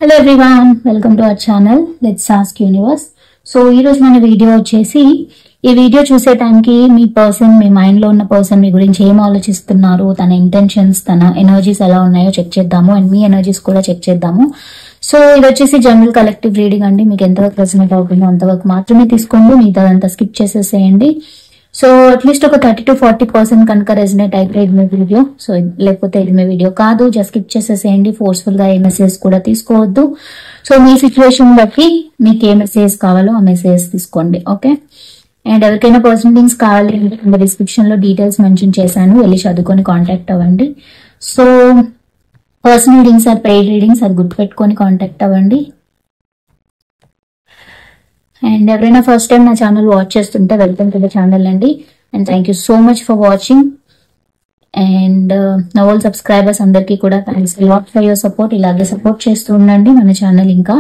Hello everyone, welcome to our channel let's ask universe. So ఈరోజు మన video వచ్చేసి, ఈ వీడియో చూసే టైంకి మీ పర్సన్, మీ మైండ్ లో ఉన్న పర్సన్ మీ గురించి ఏం ఆలోచిస్తున్నారు, తన ఇంటెన్షన్స్, తన ఎనర్జీస్ ఎలా ఉన్నాయో చెక్ చేద్దాము అండ్ మీ ఎనర్జీస్ కూడా చెక్ చేద్దాము. సో ఇది వచ్చేసి జనరల్ కలెక్టివ్ రీడింగ్ అండి. మీకు ఎంతవరకు రెసొనేట్ అవుతుందో అంతవరకు మాత్రమే తీసుకోండి, మిగతాదంతా స్కిప్ చేసేసేయండి. సో అట్లీస్ట్ ఒక 30 to 40% కనుక రెజనేట్ అయితే ఇది మీ వీడియో. సో లేకపోతే ఇది మీ వీడియో కాదు, జస్ట్ స్కిప్ చేసేసేయండి. ఫోర్స్ఫుల్ గా ఏ మెసేజ్ కూడా తీసుకోవద్దు. సో మీ సిచ్యువేషన్ బట్టి మీకు ఏ మెసేజ్ కావాలో ఆ మెసేజ్ తీసుకోండి, ఓకే. అండ్ ఎవరికైనా పర్సనల్ థింగ్స్ కావాలి అంటే డిస్క్రిప్షన్ లో డీటెయిల్స్ మెన్షన్ చేశాను, వెళ్ళి చదువుకొని కాంటాక్ట్ అవ్వండి. So personal readings or paid readings, అది గుర్తుపెట్టుకొని కాంటాక్ట్ అవ్వండి. అండ్ ఎవరైనా ఫస్ట్ టైం నా ఛానల్ వాచ్ చేస్తుంటే వెల్కమ్ టు ద ఛానల్ అండి. And thank you so much for watching. And నా ఓల్డ్ సబ్స్క్రైబర్స్ అందరికీ కూడా thanks lot for your support. ఇలాగే సపోర్ట్ చేస్తూ ఉండండి, మన ఛానల్ ఇంకా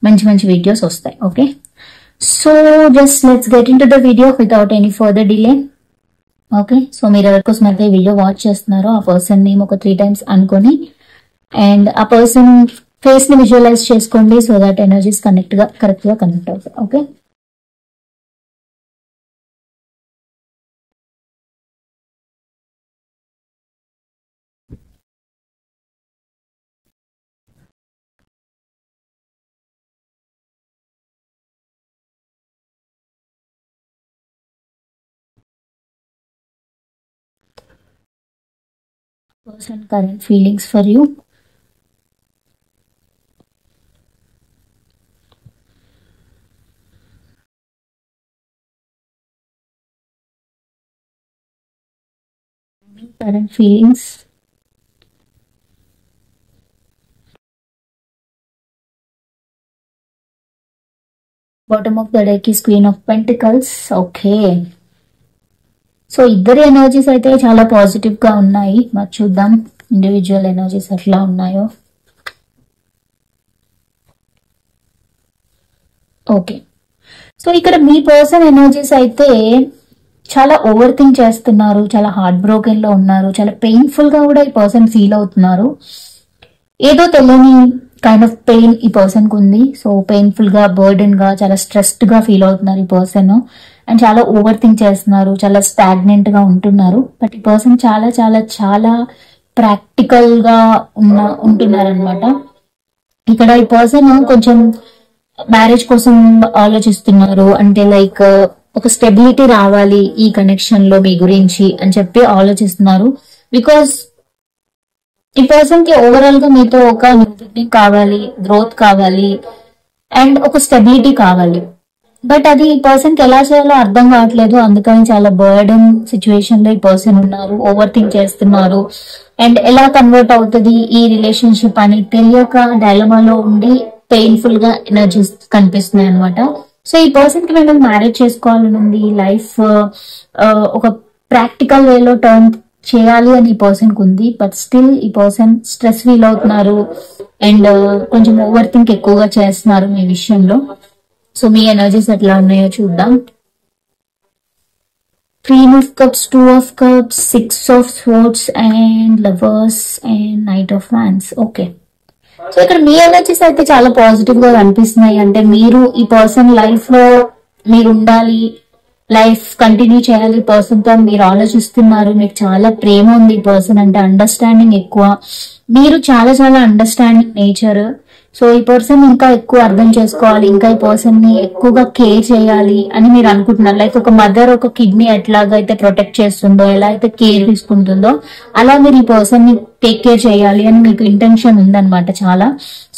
మంచి మంచి వీడియోస్ వస్తాయి, okay. So just let's get into the video without any further delay, okay. So మీరు ఎవరికోసం అయితే ఈ వీడియో వాచ్ చేస్తున్నారో ఆ పర్సన్ నేమ్ ఒక 3 times అనుకొని అండ్ ఆ పర్సన్ ఫేస్ ని విజువలైజ్ చేసుకోండి, సో దట్ ఎనర్జీస్ కరెక్ట్ గా కనెక్ట్ అవుతాయి, okay. Person current feelings for you. Current feelings. Bottom of the deck is Queen of Pentacles, okay. So ఇద్దరి ఎనర్జీస్ అయితే చాలా పాజిటివ్ గా ఉన్నాయి. మరి చూద్దాం ఇండివిజువల్ ఎనర్జీస్ ఎట్లా ఉన్నాయో. ఓకే, సో ఇక్కడ మీ పర్సన్ ఎనర్జీస్ అయితే చాలా ఓవర్ థింక్ చేస్తున్నారు, చాలా హార్ట్ బ్రోకెన్ లో ఉన్నారు, చాలా పెయిన్ఫుల్ గా కూడా ఈ పర్సన్ ఫీల్ అవుతున్నారు. ఏదో తెలియని కైండ్ ఆఫ్ పెయిన్ ఈ పర్సన్ కు ఉంది. సో పెయిన్ఫుల్ గా, బర్డెన్ గా, చాలా స్ట్రెస్డ్ గా ఫీల్ అవుతున్నారు ఈ పర్సన్. అండ్ చాలా ఓవర్ థింక్ చేస్తున్నారు, చాలా స్టాగ్నెంట్ గా ఉంటున్నారు. బట్ ఈ పర్సన్ చాలా చాలా చాలా ప్రాక్టికల్ గా ఉంటున్నారు అనమాట. ఇక్కడ ఈ పర్సన్ కొంచెం మ్యారేజ్ కోసం ఆలోచిస్తున్నారు, అంటే లైక్ ఒక స్టెబిలిటీ రావాలి ఈ కనెక్షన్ లో మీ గురించి అని చెప్పి ఆలోచిస్తున్నారు. బికాస్ ఈ పర్సన్ కి ఓవరాల్ గా మీతో ఒక న్యూ బిగినింగ్ కావాలి, గ్రోత్ కావాలి అండ్ ఒక స్టెబిలిటీ కావాలి. బట్ అది ఈ పర్సన్ కి ఎలా చేయాలో అర్థం కావట్లేదు. అందుకని చాలా బర్డెన్ సిచ్యువేషన్ లో ఈ పర్సన్ ఉన్నారు, ఓవర్ థింక్ చేస్తున్నారు. అండ్ ఎలా కన్వర్ట్ అవుతుంది ఈ రిలేషన్షిప్ అని తెలియక డైలమాలో ఉండి పెయిన్ఫుల్ గా ఎనర్జీస్ కనిపిస్తున్నాయి అనమాట. సో ఈ పర్సన్ కి మేము మ్యారేజ్ చేసుకోవాలని ఉంది, లైఫ్ ఒక ప్రాక్టికల్ వేలో టర్న్ చేయాలి అని ఈ పర్సన్ కు ఉంది. బట్ స్టిల్ ఈ పర్సన్ స్ట్రెస్ ఫీల్ అవుతున్నారు అండ్ కొంచెం ఓవర్ థింక్ ఎక్కువగా చేస్తున్నారు మీ విషయంలో. సో మీ ఎనర్జీస్ ఎట్లా ఉన్నాయో చూద్దాం. Queen of Cups, 2 of Cups, 6 of Swords and Lovers and Knight of Wands, okay. So ఇక్కడ మీ ఎనర్జీస్ అయితే చాలా పాజిటివ్ గా కనిపిస్తున్నాయి. అంటే మీరు ఈ పర్సన్ లైఫ్ లో మీరు ఉండాలి, లైఫ్ కంటిన్యూ చేయాలి పర్సన్ తో మీరు ఆలోచిస్తున్నారు. మీకు చాలా ప్రేమ ఉంది ఈ పర్సన్ అంటే, అండర్స్టాండింగ్ ఎక్కువ. మీరు చాలా చాలా అండర్స్టాండింగ్ నేచర్. సో ఈ పర్సన్ ఇంకా ఎక్కువ అర్థం చేసుకోవాలి, ఇంకా ఈ పర్సన్ ని ఎక్కువగా కేర్ చేయాలి అని మీరు అనుకుంటున్నారు. లైక్ ఒక మదర్ ఒక కిడ్నీ ఎట్లాగైతే ప్రొటెక్ట్ చేస్తుందో, ఎలా అయితే కేర్ తీసుకుంటుందో, అలా మీరు ఈ పర్సన్ ని టేక్ కేర్ చేయాలి అని మీకు ఇంటెన్షన్ ఉందన్నమాట చాలా.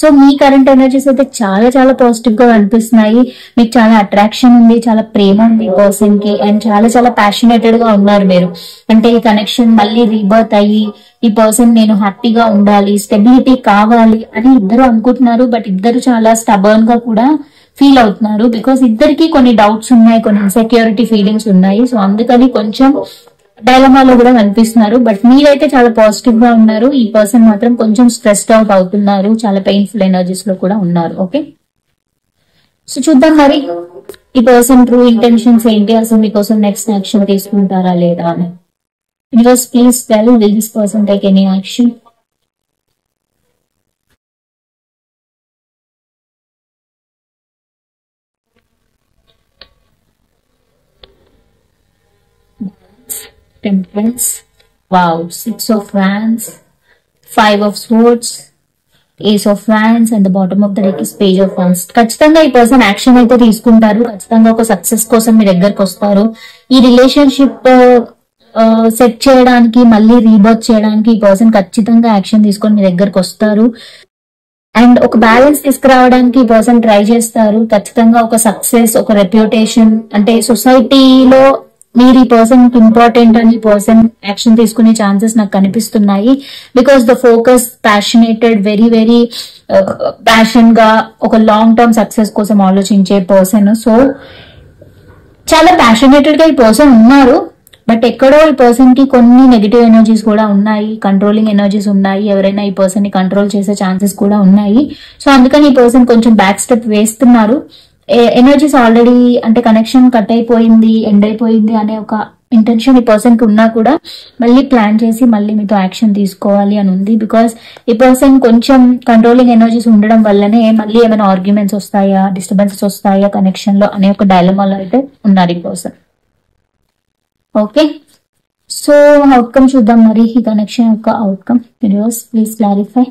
సో మీ కరెంట్ ఎనర్జీస్ అయితే చాలా చాలా పాజిటివ్ గా కనిపిస్తున్నాయి. మీకు చాలా అట్రాక్షన్ ఉంది, చాలా ప్రేమ ఉంది ఈ పర్సన్ కి అండ్ చాలా చాలా ప్యాషనేటెడ్ గా ఉన్నారు మీరు. అంటే ఈ కనెక్షన్ మళ్ళీ రీబర్త్ అయ్యి ఈ పర్సన్ నేను హ్యాపీగా ఉండాలి, స్టెబిలిటీ కావాలి అని ఇద్దరు అనుకుంటున్నారు. బట్ ఇద్దరు చాలా స్టబర్న్ గా కూడా ఫీల్ అవుతున్నారు. బికాస్ ఇద్దరికి కొన్ని డౌట్స్ ఉన్నాయి, కొన్ని ఇన్సెక్యూరిటీ ఫీలింగ్స్ ఉన్నాయి. సో అందుకని కొంచెం డైలమాలో కూడా కనిపిస్తున్నారు. బట్ మీరైతే చాలా పాజిటివ్ గా ఉన్నారు. ఈ పర్సన్ మాత్రం కొంచెం స్ట్రెస్డ్ అవుట్ అవుతున్నారు, చాలా పెయిన్ఫుల్ ఎనర్జీస్ లో కూడా ఉన్నారు, ఓకే. సో చూద్దాం మరి ఈ పర్సన్ ట్రూ ఇంటెన్షన్స్ ఏంటి, అసలు మీకోసం నెక్స్ట్ యాక్షన్ తీసుకుంటారా లేదా అని. Universe, please tell, will this person take any action? Temperance, wow, 6 of wands, 5 of swords, Ace of wands, and the bottom of the deck is Page of wands. ఖచ్చితంగా ఈ person action అయితే తీసుకుంటారు. ఖచ్చితంగా ఒక success కోసం మీ దగ్గరకు వస్తారు. ఈ రిలేషన్షిప్ సెట్ చేయడానికి, మళ్ళీ రీబర్త్ చేయడానికి ఈ పర్సన్ ఖచ్చితంగా యాక్షన్ తీసుకొని మీ దగ్గరకు వస్తారు. అండ్ ఒక బ్యాలెన్స్ తీసుకురావడానికి ఈ పర్సన్ ట్రై చేస్తారు. ఖచ్చితంగా ఒక సక్సెస్, ఒక రెప్యుటేషన్, అంటే సొసైటీలో మీరు ఈ పర్సన్ ఇంపార్టెంట్ అని పర్సన్ యాక్షన్ తీసుకునే ఛాన్సెస్ నాకు కనిపిస్తున్నాయి. Because the focus passionated, very very passion గా ఒక లాంగ్ టర్మ్ సక్సెస్ కోసం ఆలోచించే పర్సన్. సో చాలా ప్యాషనేటెడ్ గా ఈ పర్సన్ ఉన్నారు. బట్ ఎక్కడో ఈ పర్సన్ కి కొన్ని నెగిటివ్ ఎనర్జీస్ కూడా ఉన్నాయి, కంట్రోలింగ్ ఎనర్జీస్ ఉన్నాయి. ఎవరైనా ఈ పర్సన్ ని కంట్రోల్ చేసే ఛాన్సెస్ కూడా ఉన్నాయి. సో అందుకని ఈ పర్సన్ కొంచెం బ్యాక్ స్టెప్ వేస్తున్నారు. ఎనర్జీస్ ఆల్రెడీ, అంటే కనెక్షన్ కట్ అయిపోయింది, ఎండ్ అయిపోయింది అనే ఒక ఇంటెన్షన్ ఈ పర్సన్ కి ఉన్నా కూడా మళ్ళీ ప్లాన్ చేసి మళ్ళీ మీతో యాక్షన్ తీసుకోవాలి అని ఉంది. బికాస్ ఈ పర్సన్ కొంచెం కంట్రోలింగ్ ఎనర్జీస్ ఉండడం వల్లనే మళ్ళీ ఏమైనా ఆర్గ్యుమెంట్స్ వస్తాయా, డిస్టర్బెన్సెస్ వస్తాయా కనెక్షన్ లో అనే ఒక డైలమాలో అయితే ఉన్నారు ఈ పర్సన్. ఓకే, సో అవుట్కమ్ చూద్దాం మరి. ఈ కనెక్షన్ యొక్క outcome universe please clarify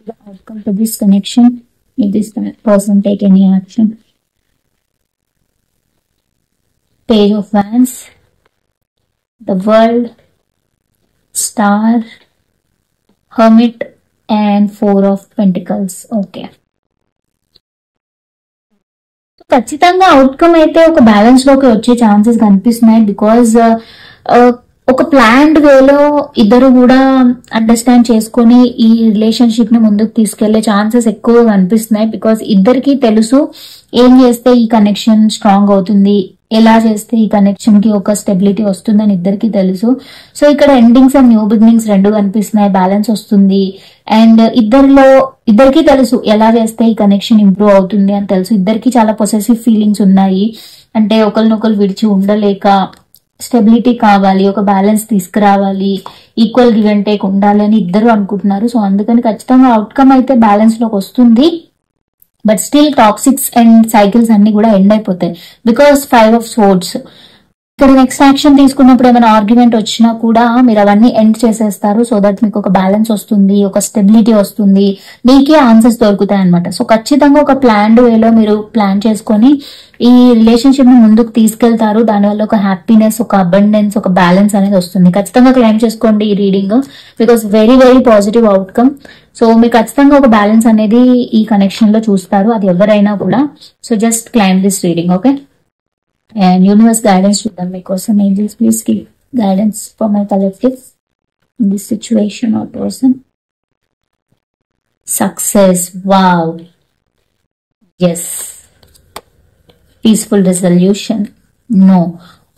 the outcome to this connection if this person take any action. Page of wands, the world, star, hermit, and 4 of pentacles. Okay, ఖచ్చితంగా outcome అయితే ఒక balance లోకి వచ్చే chances కనిపిస్తున్నాయి. బికాజ్ ఒక planned వేలో ఇద్దరు కూడా అండర్స్టాండ్ చేసుకుని ఈ రిలేషన్షిప్ ని ముందుకు తీసుకెళ్లే ఛాన్సెస్ ఎక్కువగా కనిపిస్తున్నాయి. బికాస్ ఇద్దరికి తెలుసు ఏం చేస్తే ఈ కనెక్షన్ స్ట్రాంగ్ అవుతుంది, ఎలా చేస్తే ఈ కనెక్షన్ కి ఒక స్టెబిలిటీ వస్తుందని ఇద్దరికి తెలుసు. సో ఇక్కడ ఎండింగ్స్ అండ్ న్యూ బిగినింగ్స్ రెండు కనిపిస్తున్నాయి, బ్యాలెన్స్ వస్తుంది. అండ్ ఇద్దరికి తెలుసు ఎలా చేస్తే ఈ కనెక్షన్ ఇంప్రూవ్ అవుతుంది అని తెలుసు. ఇద్దరికి చాలా పొసెసివ్ ఫీలింగ్స్ ఉన్నాయి. అంటే ఒకరినొకరు విడిచి ఉండలేక స్టెబిలిటీ కావాలి, ఒక బ్యాలెన్స్ తీసుకురావాలి, ఈక్వల్ గివ్ అండ్ టేక్ ఉండాలి అని ఇద్దరు అనుకుంటున్నారు. సో అందుకని ఖచ్చితంగా అవుట్కమ్ అయితే బ్యాలెన్స్ లోకి వస్తుంది. But still toxics and cycles అన్ని కూడా ఎండ్ అయిపోతాయి. బికాస్ 5 of swords ఇక్కడ నెక్స్ట్ యాక్షన్ తీసుకున్నప్పుడు ఏమైనా ఆర్గ్యుమెంట్ వచ్చినా కూడా మీరు అవన్నీ ఎండ్ చేసేస్తారు. సో దట్ మీకు ఒక బ్యాలెన్స్ వస్తుంది, ఒక స్టెబిలిటీ వస్తుంది, మీకే ఆన్సర్స్ దొరుకుతాయి అనమాట. సో ఖచ్చితంగా ఒక ప్లాన్డ్ వేలో మీరు ప్లాన్ చేసుకొని ఈ రిలేషన్షిప్ ని ముందుకు తీసుకెళ్తారు. దానివల్ల ఒక హ్యాపీనెస్, ఒక అబండెన్స్, ఒక బ్యాలెన్స్ అనేది వస్తుంది. ఖచ్చితంగా క్లైమ్ చేసుకోండి ఈ reading. Because very very positive outcome. So మీరు ఖచ్చితంగా ఒక బ్యాలెన్స్ అనేది ఈ కనెక్షన్ లో చూస్తారు, అది ఎవరైనా కూడా. So just claim this reading. Okay, and universe guidance to them because angels please give guidance for my collective in this situation or person. Success, wow, yes. Peaceful resolution, no.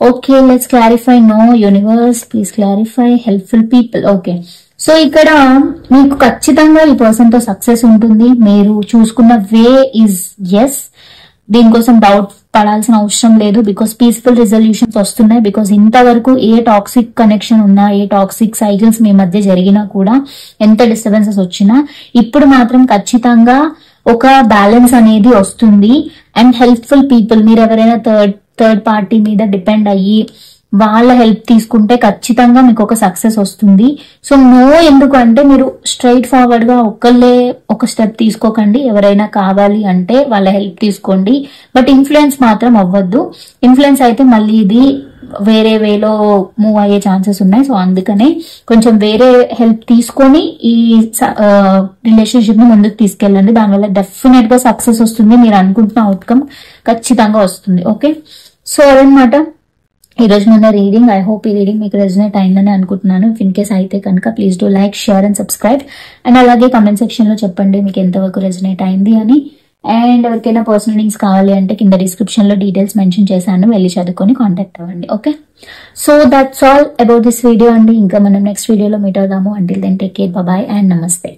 Okay, let's clarify. No, universe please clarify. Helpful people. Okay, so ఇక్కడ మీకు ఖచ్చితంగా ఈ person తో success ఉంటుంది. మీరు చూసుకున్న way is yes, దీనికోసం doubt పడాల్సిన అవసరం లేదు. బికాస్ పీస్ఫుల్ రిజల్యూషన్స్ వస్తున్నాయి. బికాస్ ఇంతవరకు ఏ టాక్సిక్ కనెక్షన్ ఉన్నా, ఏ టాక్సిక్ సైకిల్స్ మీ మధ్య జరిగినా కూడా, ఎంత డిస్టర్బెన్సెస్ వచ్చినా, ఇప్పుడు మాత్రం ఖచ్చితంగా ఒక బ్యాలెన్స్ అనేది వస్తుంది. అండ్ హెల్ప్ఫుల్ పీపుల్, మీరు ఎవరైనా థర్డ్ పార్టీ మీద డిపెండ్ అయ్యి వాళ్ళ హెల్ప్ తీసుకుంటే ఖచ్చితంగా మీకు ఒక సక్సెస్ వస్తుంది. సో నో ఎందుకు అంటే మీరు స్ట్రైట్ ఫార్వర్డ్ గా ఒక్కళ్ళే ఒక స్టెప్ తీసుకోకండి. ఎవరైనా కావాలి అంటే వాళ్ళ హెల్ప్ తీసుకోండి. బట్ ఇన్ఫ్లుయెన్స్ మాత్రం అవ్వద్దు. ఇన్ఫ్లుయెన్స్ అయితే మళ్ళీ ఇది వేరే వేలో మూవ్ అయ్యే ఛాన్సెస్ ఉన్నాయి. సో అందుకనే కొంచెం వేరే హెల్ప్ తీసుకొని ఈ రిలేషన్షిప్ ని ముందుకు తీసుకెళ్ళండి. దానివల్ల డెఫినెట్ గా సక్సెస్ వస్తుంది. మీరు అనుకుంటున్న అవుట్కమ్ ఖచ్చితంగా వస్తుంది. ఓకే, సో అదనమాట ఈ రోజు మన రీడింగ్. ఐ హోప్ ఈ రీడింగ్ మీకు రెజనేట్ అయిందని అనుకుంటున్నాను. ఇన్ కేస్ అయితే కనుక please do like, share and subscribe. And అలాగే కమెంట్ సెక్షన్ లో చెప్పండి మీకు ఎంతవరకు రెజనేట్ అయింది అని. అండ్ ఎవరికైనా పర్సనల్ లింక్స్ కావాలి అంటే కింద డిస్క్రిప్షన్ లో డీటెయిల్స్ మెన్షన్ చేశాను, వెళ్ళి చదువుకొని కాంటాక్ట్ అవ్వండి. Okay, so that's all about this video అండి. ఇంకా మనం నెక్స్ట్ వీడియోలో మీట్ అవుదాము. Until then take care, bye and నమస్తే.